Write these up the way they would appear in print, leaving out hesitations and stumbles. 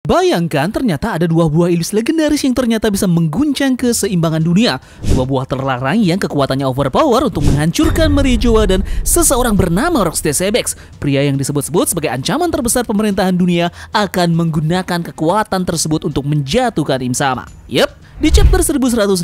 Bayangkan ternyata ada dua buah iblis legendaris yang ternyata bisa mengguncang keseimbangan dunia. Dua buah terlarang yang kekuatannya overpower untuk menghancurkan Mario dan seseorang bernama Rox Desebex. Pria yang disebut-sebut sebagai ancaman terbesar pemerintahan dunia akan menggunakan kekuatan tersebut untuk menjatuhkan Im Sama. Yep, di chapter 1156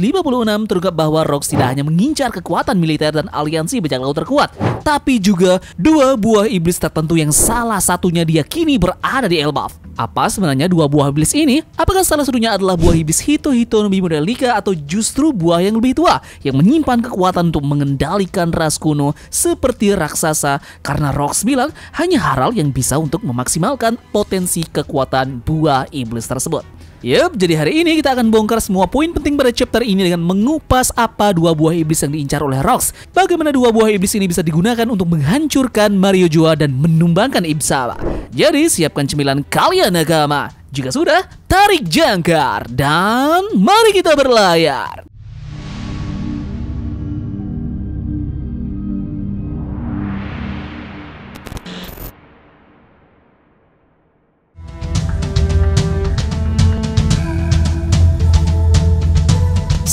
terungkap bahwa Rox tidak hanya mengincar kekuatan militer dan aliansi bajak laut terkuat, tapi juga dua buah iblis tertentu yang salah satunya diyakini berada di Elbaf. Apa sebenarnya dua buah iblis ini? Apakah salah satunya adalah buah iblis Hito-Hito no Modelica atau justru buah yang lebih tua yang menyimpan kekuatan untuk mengendalikan ras kuno seperti raksasa? Karena Rox bilang hanya Harald yang bisa untuk memaksimalkan potensi kekuatan buah iblis tersebut. Yup, jadi hari ini kita akan bongkar semua poin penting pada chapter ini dengan mengupas apa dua buah iblis yang diincar oleh Rox. Bagaimana dua buah iblis ini bisa digunakan untuk menghancurkan Mario dan menumbangkan Im Sama. Jadi siapkan cemilan kalian nakama. Jika sudah, tarik jangkar dan mari kita berlayar.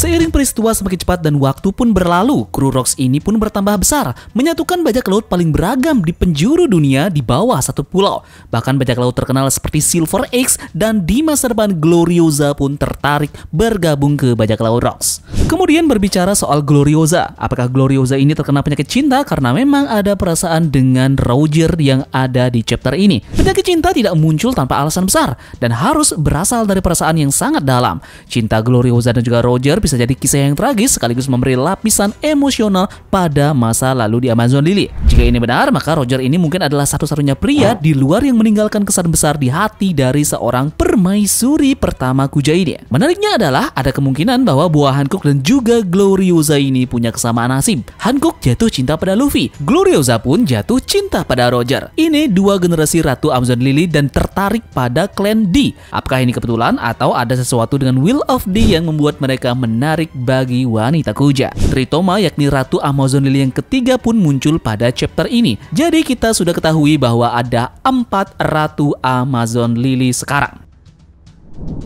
Seiring peristiwa semakin cepat dan waktu pun berlalu, kru Rox ini pun bertambah besar, menyatukan bajak laut paling beragam di penjuru dunia di bawah satu pulau. Bahkan bajak laut terkenal seperti Silver X dan di masa depan Gloriosa pun tertarik bergabung ke bajak laut Rox. Kemudian berbicara soal Gloriosa, apakah Gloriosa ini terkena penyakit cinta karena memang ada perasaan dengan Roger yang ada di chapter ini. Penyakit cinta tidak muncul tanpa alasan besar dan harus berasal dari perasaan yang sangat dalam. Cinta Gloriosa dan juga Roger bisa jadi kisah yang tragis sekaligus memberi lapisan emosional pada masa lalu di Amazon Lily. Jika ini benar, maka Roger ini mungkin adalah satu-satunya pria di luar yang meninggalkan kesan besar di hati dari seorang permaisuri pertama Kuja ini. Menariknya adalah ada kemungkinan bahwa buah Hancock dan juga Gloriosa ini punya kesamaan nasib. Hancock jatuh cinta pada Luffy, Gloriosa pun jatuh cinta pada Roger. Ini dua generasi Ratu Amazon Lily dan tertarik pada klan D. Apakah ini kebetulan atau ada sesuatu dengan Will of D yang membuat mereka menarik bagi wanita Kuja? Tritoma yakni Ratu Amazon Lily yang ketiga pun muncul pada chapter ini. Jadi kita sudah ketahui bahwa ada 4 Ratu Amazon Lily sekarang.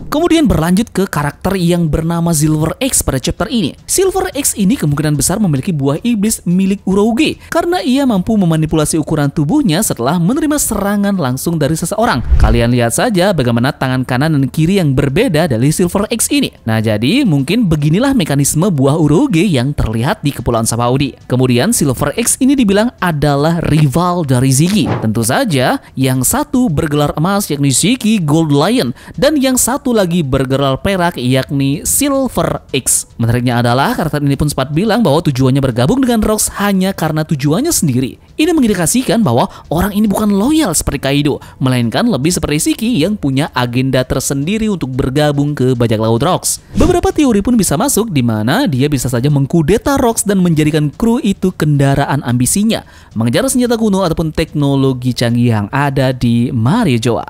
Kemudian berlanjut ke karakter yang bernama Silver X pada chapter ini. Silver X ini kemungkinan besar memiliki buah iblis milik Urouge karena ia mampu memanipulasi ukuran tubuhnya setelah menerima serangan langsung dari seseorang. Kalian lihat saja bagaimana tangan kanan dan kiri yang berbeda dari Silver X ini. Nah, jadi mungkin beginilah mekanisme buah Urouge yang terlihat di Kepulauan Sabaudi. Kemudian Silver X ini dibilang adalah rival dari Ziggy. Tentu saja yang satu bergelar emas yakni Ziggy Gold Lion dan yang satu lagi bergelar perak yakni Silver X. Menariknya adalah karakter ini pun sempat bilang bahwa tujuannya bergabung dengan Rox hanya karena tujuannya sendiri. Ini mengindikasikan bahwa orang ini bukan loyal seperti Kaido, melainkan lebih seperti Shiki yang punya agenda tersendiri untuk bergabung ke bajak laut Rox. Beberapa teori pun bisa masuk di mana dia bisa saja mengkudeta Rox dan menjadikan kru itu kendaraan ambisinya, mengejar senjata kuno ataupun teknologi canggih yang ada di Mario Joa.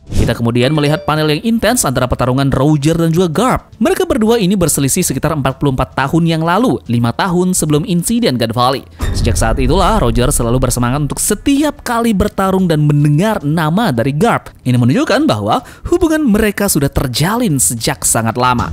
Kita kemudian melihat panel yang intens antara pertarungan Roger dan juga Garp. Mereka berdua ini berselisih sekitar 44 tahun yang lalu, 5 tahun sebelum insiden God Valley. Sejak saat itulah Roger selalu bersemangat untuk setiap kali bertarung dan mendengar nama dari Garp. Ini menunjukkan bahwa hubungan mereka sudah terjalin sejak sangat lama.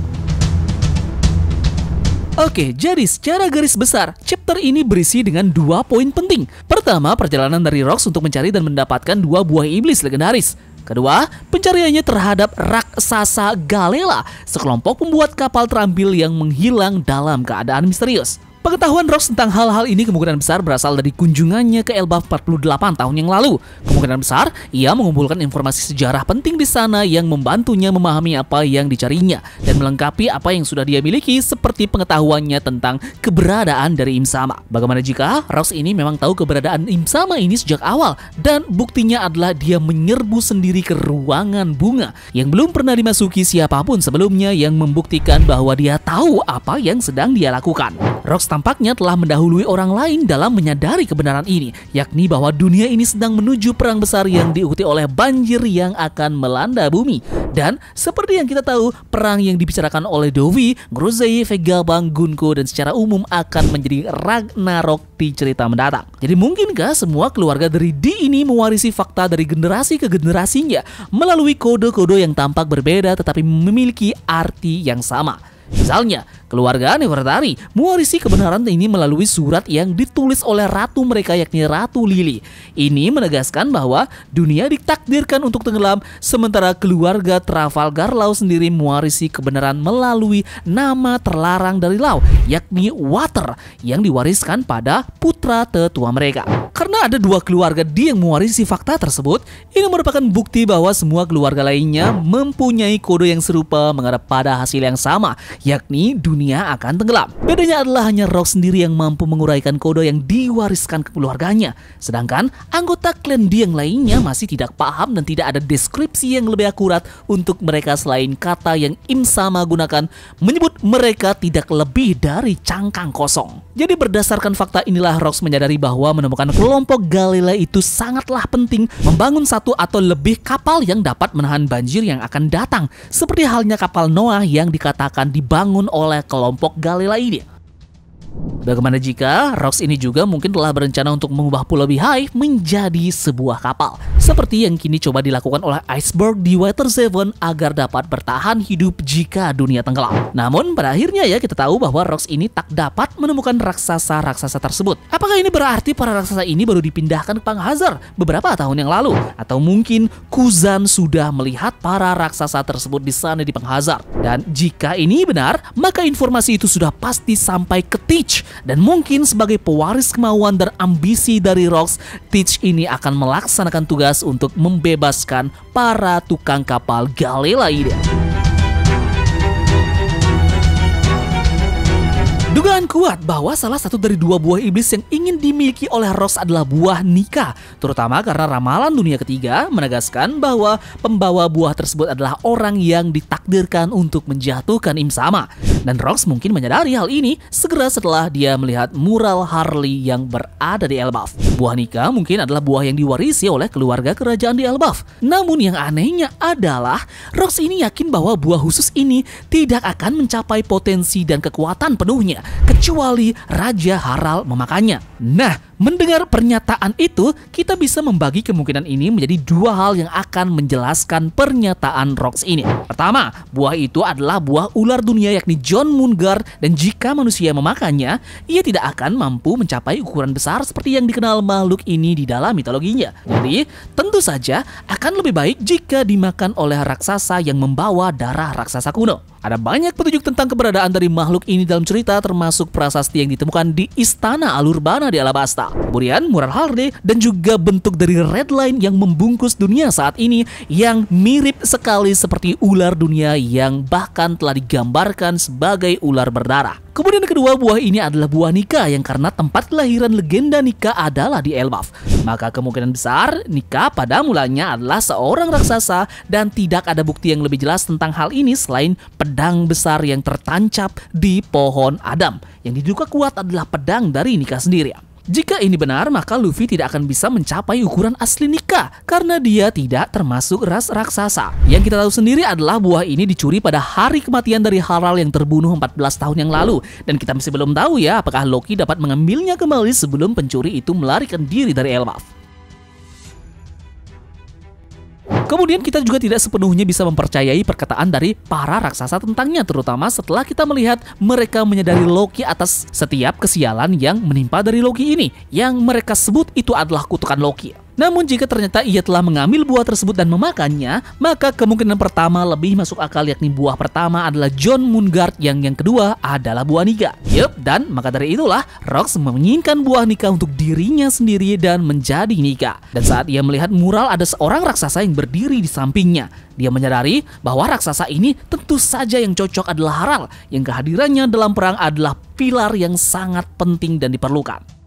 Oke, jadi secara garis besar, chapter ini berisi dengan 2 poin penting. Pertama, perjalanan dari Rox untuk mencari dan mendapatkan 2 buah iblis legendaris. Kedua, pencariannya terhadap raksasa Galela, sekelompok pembuat kapal terampil yang menghilang dalam keadaan misterius. Pengetahuan Rox tentang hal-hal ini kemungkinan besar berasal dari kunjungannya ke Elbaf 48 tahun yang lalu. Kemungkinan besar, ia mengumpulkan informasi sejarah penting di sana yang membantunya memahami apa yang dicarinya dan melengkapi apa yang sudah dia miliki seperti pengetahuannya tentang keberadaan dari Im Sama. Bagaimana jika Rox ini memang tahu keberadaan Im Sama ini sejak awal dan buktinya adalah dia menyerbu sendiri ke ruangan bunga yang belum pernah dimasuki siapapun sebelumnya yang membuktikan bahwa dia tahu apa yang sedang dia lakukan. Rox tampaknya telah mendahului orang lain dalam menyadari kebenaran ini, yakni bahwa dunia ini sedang menuju perang besar yang diikuti oleh banjir yang akan melanda bumi. Dan seperti yang kita tahu, perang yang dibicarakan oleh Dovi, Grozei, Vegapunk, Gunko, dan secara umum akan menjadi Ragnarok di cerita mendatang. Jadi mungkinkah semua keluarga dari D ini mewarisi fakta dari generasi ke generasinya melalui kode-kode yang tampak berbeda tetapi memiliki arti yang sama? Misalnya, keluarga Nefertari mewarisi kebenaran ini melalui surat yang ditulis oleh ratu mereka, yakni Ratu Lily. Ini menegaskan bahwa dunia ditakdirkan untuk tenggelam, sementara keluarga Trafalgar Law sendiri mewarisi kebenaran melalui nama terlarang dari Law, yakni Water, yang diwariskan pada putra tetua mereka. Karena ada dua keluarga D yang mewarisi fakta tersebut, ini merupakan bukti bahwa semua keluarga lainnya mempunyai kode yang serupa mengarah pada hasil yang sama, yakni dunia akan tenggelam. Bedanya adalah hanya Rox sendiri yang mampu menguraikan kode yang diwariskan ke keluarganya, sedangkan anggota klan D yang lainnya masih tidak paham dan tidak ada deskripsi yang lebih akurat untuk mereka selain kata yang Im Sama gunakan menyebut mereka tidak lebih dari cangkang kosong. Jadi berdasarkan fakta inilah Rox menyadari bahwa menemukan kelompok Galilei itu sangatlah penting membangun satu atau lebih kapal yang dapat menahan banjir yang akan datang, seperti halnya kapal Noah yang dikatakan dibangun oleh kelompok Galilei ini. Bagaimana jika Rox ini juga mungkin telah berencana untuk mengubah Pulau Beehive menjadi sebuah kapal, seperti yang kini coba dilakukan oleh Iceberg di Water 7 agar dapat bertahan hidup jika dunia tenggelam. Namun pada akhirnya ya kita tahu bahwa Rox ini tak dapat menemukan raksasa-raksasa tersebut. Apakah ini berarti para raksasa ini baru dipindahkan ke Panghazar beberapa tahun yang lalu? Atau mungkin Kuzan sudah melihat para raksasa tersebut di sana di Panghazar? Dan jika ini benar, maka informasi itu sudah pasti sampai ke Teach. Dan mungkin sebagai pewaris kemauan dan ambisi dari Rox, Teach ini akan melaksanakan tugas untuk membebaskan para tukang kapal Galilei ini. Dugaan kuat bahwa salah satu dari dua buah iblis yang ingin dimiliki oleh Rox adalah buah Nika, terutama karena ramalan dunia ketiga menegaskan bahwa pembawa buah tersebut adalah orang yang ditakdirkan untuk menjatuhkan Im Sama. Dan Rox mungkin menyadari hal ini segera setelah dia melihat mural Harley yang berada di Elbaf. Buah Nika mungkin adalah buah yang diwarisi oleh keluarga kerajaan di Elbaf. Namun yang anehnya adalah Rox ini yakin bahwa buah khusus ini tidak akan mencapai potensi dan kekuatan penuhnya kecuali Raja Harald memakannya. Nah, mendengar pernyataan itu, kita bisa membagi kemungkinan ini menjadi dua hal yang akan menjelaskan pernyataan Rox ini. Pertama, buah itu adalah buah ular dunia yakni John Moongard, dan jika manusia memakannya, ia tidak akan mampu mencapai ukuran besar seperti yang dikenal makhluk ini di dalam mitologinya. Jadi, tentu saja akan lebih baik jika dimakan oleh raksasa yang membawa darah raksasa kuno. Ada banyak petunjuk tentang keberadaan dari makhluk ini dalam cerita, termasuk prasasti yang ditemukan di Istana Alurbana di Alabasta. Kemudian mural Harley dan juga bentuk dari Red Line yang membungkus dunia saat ini yang mirip sekali seperti ular dunia yang bahkan telah digambarkan sebagai ular berdarah. Kemudian kedua buah ini adalah buah Nika yang karena tempat kelahiran legenda Nika adalah di Elbaf. Maka kemungkinan besar Nika pada mulanya adalah seorang raksasa dan tidak ada bukti yang lebih jelas tentang hal ini selain pedang besar yang tertancap di pohon Adam. Yang diduga kuat adalah pedang dari Nika sendiri. Jika ini benar, maka Luffy tidak akan bisa mencapai ukuran asli Nika karena dia tidak termasuk ras raksasa. Yang kita tahu sendiri adalah buah ini dicuri pada hari kematian dari Harald yang terbunuh 14 tahun yang lalu. Dan kita masih belum tahu ya apakah Loki dapat mengambilnya kembali sebelum pencuri itu melarikan diri dari Elbaf. Kemudian kita juga tidak sepenuhnya bisa mempercayai perkataan dari para raksasa tentangnya, terutama setelah kita melihat mereka menyadari Loki atas setiap kesialan yang menimpa dari Loki ini, yang mereka sebut itu adalah kutukan Loki. Namun jika ternyata ia telah mengambil buah tersebut dan memakannya, maka kemungkinan pertama lebih masuk akal, yakni buah pertama adalah John Moongard, yang kedua adalah buah Nika. Dan maka dari itulah Rox menginginkan buah Nika untuk dirinya sendiri dan menjadi Nika. Dan saat ia melihat mural ada seorang raksasa yang berdiri di sampingnya, dia menyadari bahwa raksasa ini tentu saja yang cocok adalah Harald, yang kehadirannya dalam perang adalah pilar yang sangat penting dan diperlukan.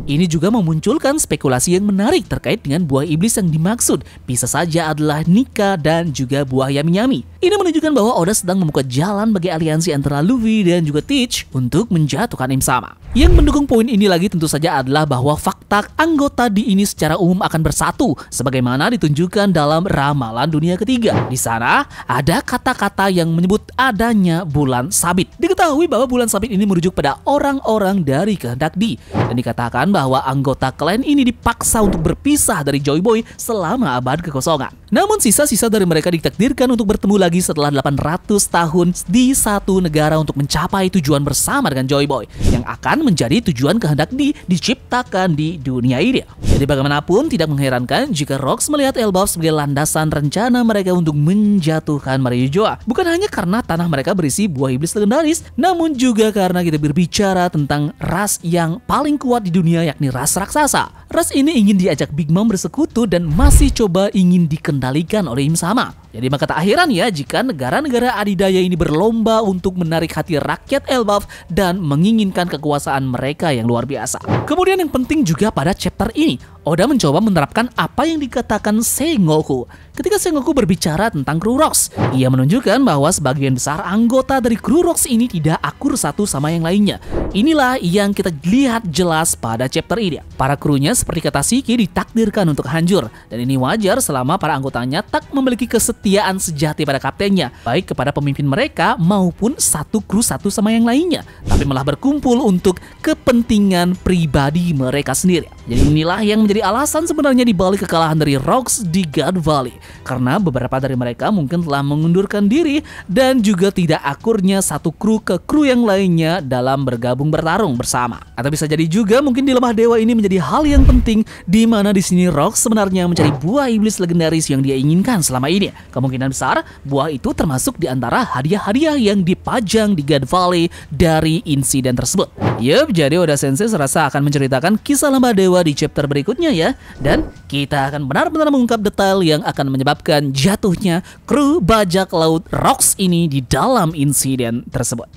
Ini juga memunculkan spekulasi yang menarik terkait dengan buah iblis yang dimaksud. Bisa saja adalah Nika dan juga buah Yami-Yami. Ini menunjukkan bahwa Oda sedang membuka jalan bagi aliansi antara Luffy dan juga Teach untuk menjatuhkan Im Sama. Yang mendukung poin ini lagi tentu saja adalah bahwa fakta anggota di ini secara umum akan bersatu sebagaimana ditunjukkan dalam ramalan dunia ketiga. Di sana ada kata-kata yang menyebut adanya bulan sabit. Diketahui bahwa bulan sabit ini merujuk pada orang-orang dari kehendak Di, dan dikatakan bahwa anggota klan ini dipaksa untuk berpisah dari Joy Boy selama abad kekosongan. Namun sisa-sisa dari mereka ditakdirkan untuk bertemu lagi setelah 800 tahun di satu negara untuk mencapai tujuan bersama dengan Joy Boy yang akan menjadi tujuan kehendak Di diciptakan di dunia ini. Jadi bagaimanapun tidak mengherankan jika Rocks melihat Elbaf sebagai landasan rencana mereka untuk menjatuhkan Marujoa. Bukan hanya karena tanah mereka berisi buah iblis legendaris, namun juga karena kita berbicara tentang ras yang paling kuat di dunia, yakni ras raksasa. Ras ini ingin diajak Big Mom bersekutu dan masih coba ingin dikendalikan oleh Im Sama. Jadi maka tak heran ya jika negara-negara adidaya ini berlomba untuk menarik hati rakyat Elbaf dan menginginkan kekuasaan mereka yang luar biasa. Kemudian yang penting juga pada chapter ini, Oda mencoba menerapkan apa yang dikatakan Sengoku. Ketika Sengoku berbicara tentang kru Rocks, ia menunjukkan bahwa sebagian besar anggota dari kru Rocks ini tidak akur satu sama yang lainnya. Inilah yang kita lihat jelas pada chapter ini. Para krunya seperti kata Shiki ditakdirkan untuk hancur, dan ini wajar selama para anggotanya tak memiliki kesetiaan sejati pada kaptennya, baik kepada pemimpin mereka maupun satu kru satu sama yang lainnya, tapi malah berkumpul untuk kepentingan pribadi mereka sendiri. Jadi inilah yang menjadi alasan sebenarnya dibalik kekalahan dari Rocks di God Valley, karena beberapa dari mereka mungkin telah mengundurkan diri dan juga tidak akurnya satu kru ke kru yang lainnya dalam bergabung bertarung bersama. Atau bisa jadi juga mungkin di Lemah Dewa ini menjadi hal yang penting, di mana di sini Rocks sebenarnya mencari buah iblis legendaris yang dia inginkan selama ini. Kemungkinan besar buah itu termasuk di antara hadiah-hadiah yang dipajang di God Valley dari insiden tersebut. Yup, jadi Oda Sensei serasa akan menceritakan kisah Lembah Dewa di chapter berikutnya ya. Dan kita akan benar-benar mengungkap detail yang akan menyebabkan jatuhnya kru bajak laut Rocks ini di dalam insiden tersebut.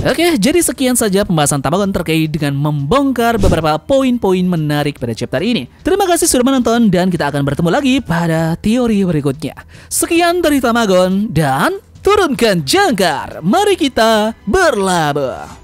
Oke, jadi sekian saja pembahasan Tamagon terkait dengan membongkar beberapa poin-poin menarik pada chapter ini. Terima kasih sudah menonton dan kita akan bertemu lagi pada teori berikutnya. Sekian dari Tamagon dan turunkan jangkar. Mari kita berlabuh.